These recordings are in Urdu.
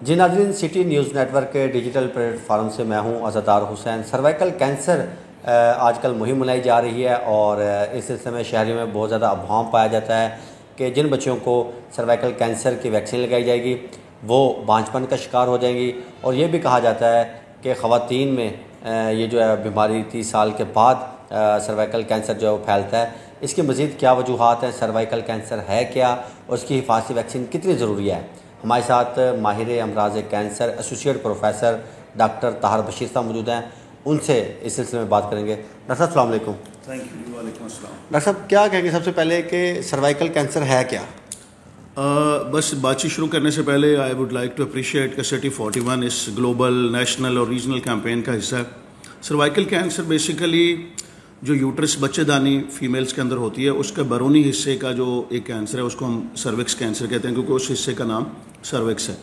جی ناظرین، سٹی نیوز نیٹ ورک کے ڈیجیٹل پلیٹ فارم سے میں ہوں عزادار حسین۔ سروائیکل کینسر آج کل مہم منائی جا رہی ہے اور اس سلسلے میں شہریوں میں بہت زیادہ ابہام پایا جاتا ہے کہ جن بچوں کو سروائیکل کینسر کی ویکسین لگائی جائے گی وہ بانجھپن کا شکار ہو جائیں گی، اور یہ بھی کہا جاتا ہے کہ خواتین میں یہ جو ہے بیماری 30 سال کے بعد سروائیکل کینسر جو ہے وہ پھیلتا ہے۔ اس کی مزید کیا وجوہات ہیں، سروائیکل کینسر ہے کیا اور اس کی حفاظتی ویکسین کتنی ضروری ہے؟ ہمارے ساتھ ماہر امراض cancer associate professor doctor Tahir Bashir صاحب موجود ہیں، ان سے اس سلسلے میں بات کریں گے۔ ڈاکٹر صاحب السلام علیکم۔ تھینک یو، وعلیکم السلام۔ ڈاکٹر صاحب کیا کہیں گے سب سے پہلے کہ سروائیکل کینسر ہے کیا؟ بس بات چیت شروع کرنے سے پہلے I would like to appreciate کہ سٹی 41 اس گلوبل، نیشنل اور ریجنل کیمپین کا حصہ ہے۔ سروائیکل کینسر بیسیکلی جو یوٹرس بچے دانی فیمیلز کے اندر ہوتی ہے، اس کے بیرونی حصے کا جو ایک کینسر ہے اس کو ہم سروکس کینسر کہتے ہیں، کیونکہ اس حصے کا نام سروکس ہے۔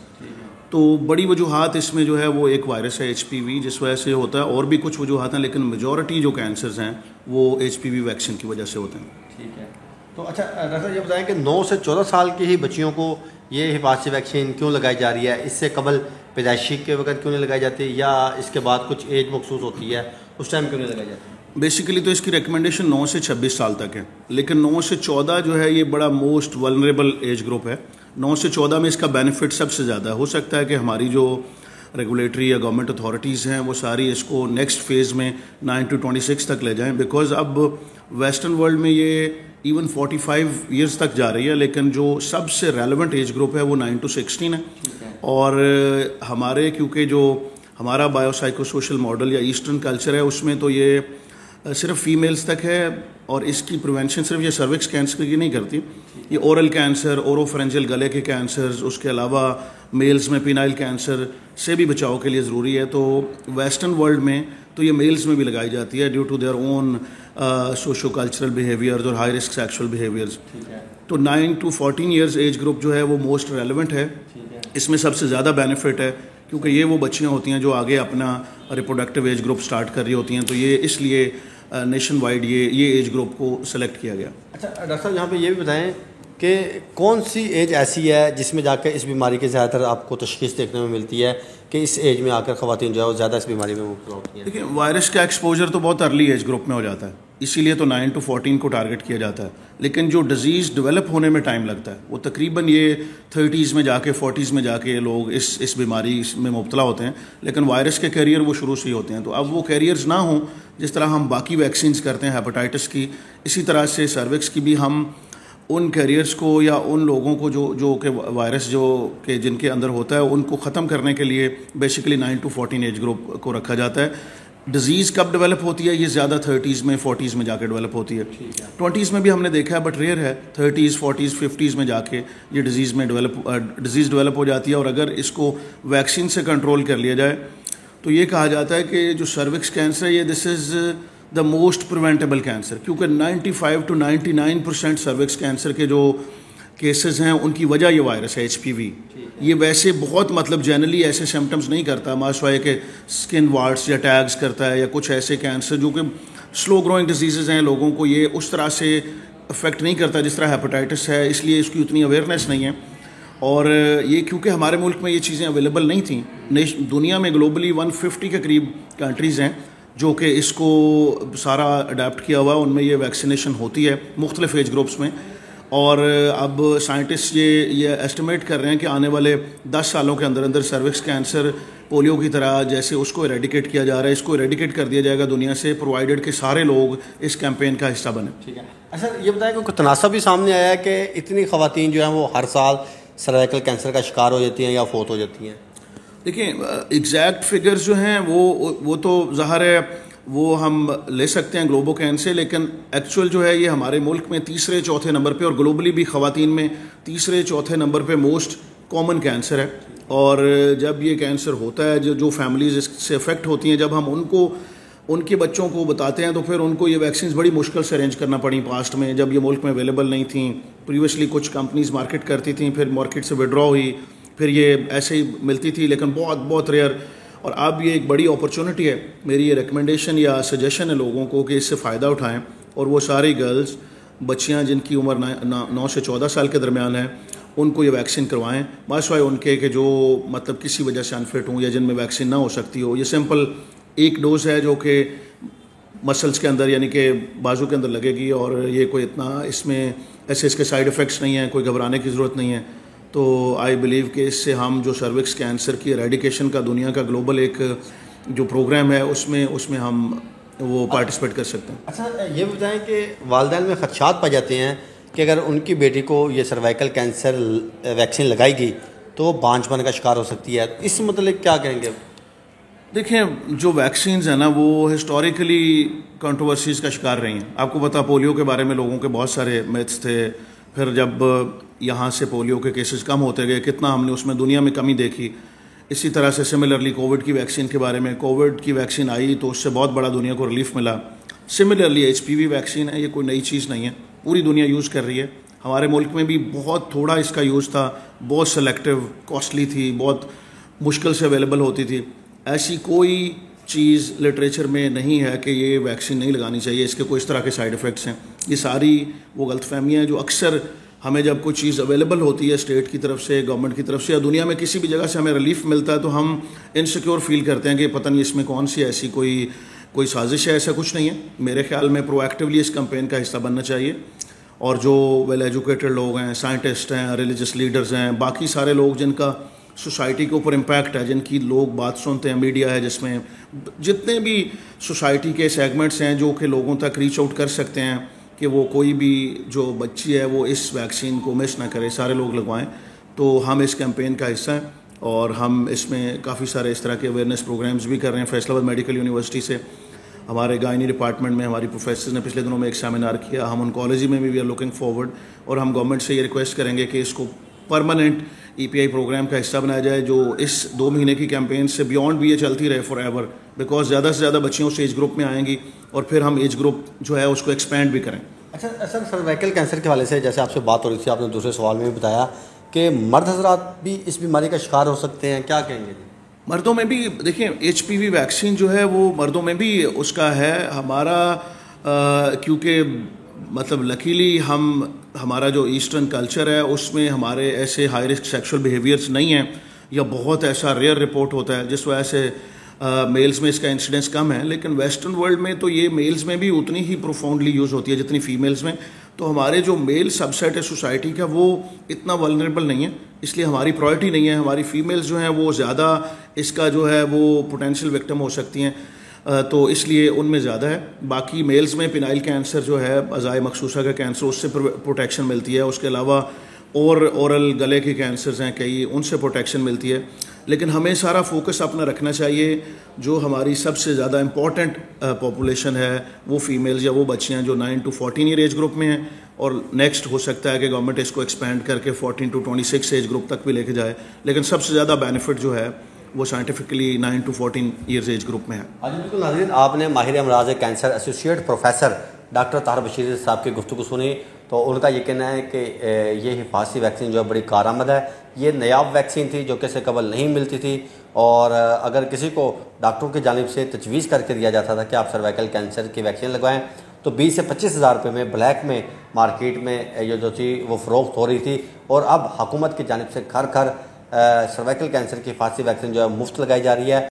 تو بڑی وجوہات اس میں جو ہے وہ ایک وائرس ہے HPV، جس وجہ سے ہوتا ہے، اور بھی کچھ وجوہات ہیں، لیکن میجورٹی جو کینسرز ہیں وہ HPV ویکسین کی وجہ سے ہوتے ہیں۔ ٹھیک ہے، تو اچھا ڈاکٹر صاحب یہ بتائیں کہ 9 سے 14 سال کی ہی بچیوں کو یہ حفاظتی ویکسین کیوں لگائی جا رہی ہے؟ اس سے قبل پیدائشی کے وقت کیوں نہیں لگائی جاتی، یا اس کے بعد کچھ ایج مخصوص ہوتی ہے اس ٹائم کیوں نہیں لگائی جاتی؟ بیسیکلی تو اس کی ریکمنڈیشن 9 سے 26 سال تک ہے، لیکن 9 سے 14 جو ہے یہ بڑا موسٹ ولنریبل ایج گروپ ہے۔ 9 سے 14 میں اس کا بینیفٹ سب سے زیادہ ہو سکتا ہے کہ ہماری جو ریگولیٹری یا گورنمنٹ اتھارٹیز ہیں وہ ساری اس کو نیکسٹ فیز میں 9 to 26 تک لے جائیں، بیکاز اب ویسٹرن ورلڈ میں یہ ایون 45 ایئرز تک جا رہی ہے، لیکن جو سب سے ریلیونٹ ایج گروپ ہے وہ 9 to 16 ہے۔ اور ہمارے کیونکہ جو ہمارا بایو سائیکو سوشل ماڈل یا ایسٹرن کلچر ہے اس میں تو یہ صرف فیمیلز تک ہے، اور اس کی پریونشن صرف یہ سروکس کینسر کی نہیں کرتی، یہ اورل کینسر، اوروفرنجل گلے کے کینسرز، اس کے علاوہ میلز میں پینائل کینسر سے بھی بچاؤ کے لیے ضروری ہے۔ تو ویسٹرن ورلڈ میں تو یہ میلز میں بھی لگائی جاتی ہے due to their own socio cultural behaviours اور ہائی رسک سیکشول بیہیویئرز۔ تو 9 to 14 ایئرز ایج گروپ جو ہے وہ موسٹ ریلیونٹ ہے، اس میں سب سے زیادہ بینیفٹ ہے، کیونکہ یہ وہ بچیاں ہوتی ہیں جو آگے اپنا ریپروڈکٹیو ایج گروپ سٹارٹ کر رہی ہوتی ہیں، تو یہ اس لیے نیشن وائڈ یہ ایج گروپ کو سلیکٹ کیا گیا۔ اچھا ڈاکٹر صاحب یہاں پہ یہ بھی بتائیں کہ کون سی ایج ایسی ہے جس میں جا کے اس بیماری کی زیادہ تر آپ کو تشخیص دیکھنے میں ملتی ہے کہ اس ایج میں آ کر خواتین جو ہے وہ زیادہ اس بیماری میں مبتلا ہوتی ہیں؟ دیکھیں، وائرس کا ایکسپوجر تو بہت ارلی ایج گروپ میں ہو جاتا ہے، اسی لیے تو 9 to 14 کو ٹارگٹ کیا جاتا ہے، لیکن جو ڈیزیز ڈیولپ ہونے میں ٹائم لگتا ہے وہ تقریباً یہ 30s میں جا کے 40s میں جا کے لوگ اس بیماری میں مبتلا ہوتے ہیں، لیکن وائرس کے کیریئر وہ شروع سے ہی ہوتے ہیں۔ تو اب وہ کیریئرز نہ ہوں، جس طرح ہم باقی ویکسینز کرتے ہیں ہیپاٹائٹس کی، اسی طرح سے سروکس کی بھی ہم ان کیریئرز کو یا ان لوگوں کو جو کہ وائرس جو کہ جن کے اندر ہوتا ہے ان کو ختم کرنے کے لیے بیسیکلی 9 to 14 ایج گروپ کو رکھا جاتا ہے۔ ڈیزیز کب ڈیولپ ہوتی ہے؟ یہ زیادہ 30s میں 40s میں جا کے ڈیولپ ہوتی ہے، 20s میں بھی ہم نے دیکھا ہے بٹ ریئر ہے، 30s 40s 50s میں جا کے یہ ڈیزیز ڈیولپ ہو جاتی ہے۔ اور اگر اس کو ویکسین سے کنٹرول کر لیا جائے تو یہ کہا جاتا ہے کہ جو سروکس کینسر ہے یہ دس از دا موسٹ پریونٹیبل کینسر، کیونکہ 95 to 99% سروکس کینسر کے جو کیسز ہیں ان کی وجہ یہ وائرس ہے HPV۔ یہ ویسے بہت جنرلی ایسے سمٹمز نہیں کرتا، ماسوائے کہ سکن وارٹس یا ٹیگز کرتا ہے یا کچھ ایسے کینسر جو کہ سلو گروئنگ ڈیزیزز ہیں، لوگوں کو یہ اس طرح سے افیکٹ نہیں کرتا جس طرح ہیپاٹائٹس ہے، اس لیے اس کی اتنی اویئرنیس نہیں ہے۔ اور یہ کیونکہ ہمارے ملک میں یہ چیزیں اویلیبل نہیں تھیں، دنیا میں گلوبلی 150 کے قریب کنٹریز ہیں جو کہ اس کو سارا اڈاپٹ کیا ہوا ہے، ان میں یہ ویکسینیشن ہوتی ہے مختلف ایج گروپس میں۔ اور اب سائنٹسٹ یہ ایسٹیمیٹ کر رہے ہیں کہ آنے والے 10 سالوں کے اندر اندر سروکس کینسر پولیو کی طرح جیسے اس کو ایریڈیکیٹ کیا جا رہا ہے، اس کو ایریڈیکیٹ کر دیا جائے گا دنیا سے، پرووائڈیڈ کہ سارے لوگ اس کیمپین کا حصہ بنیں۔ ٹھیک ہے، اچھا یہ بتائیں کہ تناسب بھی سامنے آیا ہے کہ اتنی خواتین جو ہیں وہ ہر سال سروائیکل کینسر کا شکار ہو جاتی ہیں یا فوت ہو جاتی ہیں؟ دیکھیں، ایگزیکٹ فگرز جو ہیں وہ تو ظاہر ہے وہ ہم لے سکتے ہیں گلوبوکین سے، لیکن ایکچوئل جو ہے یہ ہمارے ملک میں 3-4 نمبر پہ، اور گلوبلی بھی خواتین میں 3-4 نمبر پہ موسٹ کامن کینسر ہے۔ اور جب یہ کینسر ہوتا ہے جو فیملیز اس سے افیکٹ ہوتی ہیں، جب ہم ان کے بچوں کو بتاتے ہیں تو پھر ان کو یہ ویکسینز بڑی مشکل سے ارینج کرنا پڑی پاسٹ میں، جب یہ ملک میں اویلیبل نہیں تھیں۔ پریویسلی کچھ کمپنیز مارکیٹ کرتی تھیں، پھر مارکیٹ سے وڈرا ہوئی، پھر یہ ایسے ہی ملتی تھی، لیکن بہت ریئر۔ اور اب یہ ایک بڑی اپرچونٹی ہے، میری یہ ریکمنڈیشن یا سجیشن ہے لوگوں کو کہ اس سے فائدہ اٹھائیں، اور وہ ساری گرلز بچیاں جن کی عمر 9 سے 14 سال کے درمیان ہے ان کو یہ ویکسین کروائیں، ماشوائے ان کے کہ جو مطلب کسی وجہ سے انفٹ ہوں یا جن میں ویکسین نہ ہو سکتی ہو. یہ سمپل ایک ڈوز ہے جو کہ مسلس کے اندر یعنی کہ بازو کے اندر لگے گی، اور یہ کوئی اتنا اس میں ایسے اس کے سائیڈ ایفیکٹس نہیں ہیں، کوئی گھبرانے کی ضرورت نہیں ہے. تو آئی بلیو کہ اس سے ہم جو سروکس کینسر کی ایریڈیکیشن کا دنیا کا گلوبل ایک جو پروگرام ہے اس میں ہم وہ پارٹیسپیٹ کر سکتے ہیں. اچھا یہ بتائیں کہ والدین میں خدشات پائے جاتے ہیں کہ اگر ان کی بیٹی کو یہ سروائیکل کینسر ویکسین لگائی گئی تو وہ بانجھ پن کا شکار ہو سکتی ہے، اس متعلق کیا کہیں گے؟ دیکھیں جو ویکسینز ہیں نا وہ ہسٹوریکلی کنٹروورسیز کا شکار رہی ہیں. آپ کو پتا پولیو کے بارے میں لوگوں کے بہت سارے میتھس تھے، پھر جب یہاں سے پولیو کے کیسز کم ہوتے گئے کتنا ہم نے اس میں دنیا میں کمی دیکھی. اسی طرح سے سملرلی کووڈ کی ویکسین کے بارے میں، کووڈ کی ویکسین آئی تو اس سے بہت بڑا دنیا کو ریلیف ملا. سملرلی HPV ویکسین ہے، یہ کوئی نئی چیز نہیں ہے، پوری دنیا یوز کر رہی ہے. ہمارے ملک میں بھی بہت تھوڑا اس کا یوز تھا، بہت سلیکٹیو، کاسٹلی تھی، بہت مشکل سے اویلیبل ہوتی تھی. ایسی کوئی چیز لٹریچر میں نہیں ہے کہ یہ ویکسین نہیں لگانی چاہیے، اس کے کوئی اس طرح کے سائیڈ ایفیکٹس ہیں. یہ ساری وہ غلط فہمیاں ہیں جو اکثر ہمیں جب کوئی چیز اویلیبل ہوتی ہے اسٹیٹ کی طرف سے، گورنمنٹ کی طرف سے، یا دنیا میں کسی بھی جگہ سے ہمیں ریلیف ملتا ہے تو ہم انسیکیور فیل کرتے ہیں کہ پتہ نہیں اس میں کون سی ایسی کوئی سازش ہے. ایسا کچھ نہیں ہے. میرے خیال میں پرو ایکٹیولی اس کمپین کا حصہ بننا چاہیے، اور جو ویل ایجوکیٹڈ لوگ ہیں، سائنٹسٹ ہیں، ریلیجس لیڈرز ہیں، باقی سارے لوگ جن کا سوسائٹی کے اوپر امپیکٹ ہے، جن کی لوگ بات سنتے ہیں، میڈیا ہے جس میں جتنے بھی سوسائٹی کے سیگمنٹس ہیں جو کہ لوگوں تک ریچ آؤٹ کر سکتے ہیں کہ وہ کوئی بھی جو بچی ہے وہ اس ویکسین کو مس نہ کرے، سارے لوگ لگوائیں. تو ہم اس کیمپین کا حصہ ہیں اور ہم اس میں کافی سارے اس طرح کے اویئرنیس پروگرامز بھی کر رہے ہیں. فیصل آباد میڈیکل یونیورسٹی سے ہمارے گائنی ڈپارٹمنٹ میں ہماری پروفیسرز نے پچھلے دنوں میں ایک سیمینار کیا. ہم انکالوجی میں بھی وی آر لوکنگ فارورڈ، اور ہم گورنمنٹ سے یہ ریکویسٹ کریں گے کہ اس کو پرماننٹ EPI پروگرام کا حصہ بنایا جائے جو اس 2 مہینے کی کیمپین سے بیونڈ بھی یہ چلتی رہے فار ایور، بیکاز زیادہ سے زیادہ بچیوں اس ایج گروپ میں آئیں گی اور پھر ہم ایج گروپ جو ہے اس کو ایکسپینڈ بھی کریں. اچھا سر، سروائیکل کینسر کے حوالے سے جیسے آپ سے بات ہو رہی تھی، آپ نے دوسرے سوال میں بھی بتایا کہ مرد حضرات بھی اس بیماری کا شکار ہو سکتے ہیں، کیا کہیں گے؟ مردوں میں بھی دیکھیں HPV ویکسین جو ہے وہ مردوں میں بھی اس کا ہے. ہمارا کیونکہ مطلب لکیلی ہمارا جو ایسٹرن کلچر ہے اس میں ہمارے ایسے ہائی رسک سیکشول بیہیویئرس نہیں ہیں، یا بہت ایسا ریئر رپورٹ ہوتا ہے جس وجہ سے میلز میں اس کا انسیڈنس کم ہے. لیکن ویسٹرن ورلڈ میں تو یہ میلز میں بھی اتنی ہی پروفاؤنڈلی یوز ہوتی ہے جتنی فیمیلز میں. تو ہمارے جو میل سب سیٹ ہے سوسائٹی کا وہ اتنا ولنریبل نہیں ہے، اس لیے ہماری پرائرٹی نہیں ہے. ہماری فیمیلز جو ہیں وہ زیادہ اس کا جو ہے وہ پوٹینشیل وکٹم ہو سکتی ہیں، تو اس لیے ان میں زیادہ ہے. باقی میلز میں پینائل کینسر جو ہے اعضائے مخصوصہ کا کینسر، اس سے پروٹیکشن ملتی ہے. اس کے علاوہ اور اورل گلے کے کینسرز ہیں کئی، ان سے پروٹیکشن ملتی ہے. لیکن ہمیں سارا فوکس اپنا رکھنا چاہیے جو ہماری سب سے زیادہ امپورٹنٹ پاپولیشن ہے وہ فیمیلز یا وہ بچیاں جو 9 to 14 ایئر ایج گروپ میں ہیں، اور نیکسٹ ہو سکتا ہے کہ گورنمنٹ اس کو ایکسپینڈ کر کے 14 to 26 ایج گروپ تک بھی لے کے جائے. لیکن سب سے زیادہ بینیفٹ جو ہے وہ scientifically 9 to 14 years age group میں ہے. ہاں جی بالکل. ناظرین، آپ نے ماہر امراض cancer associate professor doctor Tahir Bashir صاحب کی گفتگو سنی، تو ان کا یہ کہنا ہے کہ یہ حفاظتی ویکسین جو ہے بڑی کارآمد ہے. یہ نیاب ویکسین تھی جو کہ سے قبل نہیں ملتی تھی، اور اگر کسی کو ڈاکٹروں کی جانب سے تجویز کر کے دیا جاتا تھا کہ آپ سروائیکل کینسر کی ویکسین لگوائیں تو 20 سے 25 ہزار روپے میں بلیک میں مارکیٹ میں یہ جو تھی وہ فروخت ہو رہی تھی. اور اب حکومت کی جانب سے گھر گھر سروائیکل کینسر کی حفاظتی ویکسین جو ہے مفت لگائی جا رہی ہے.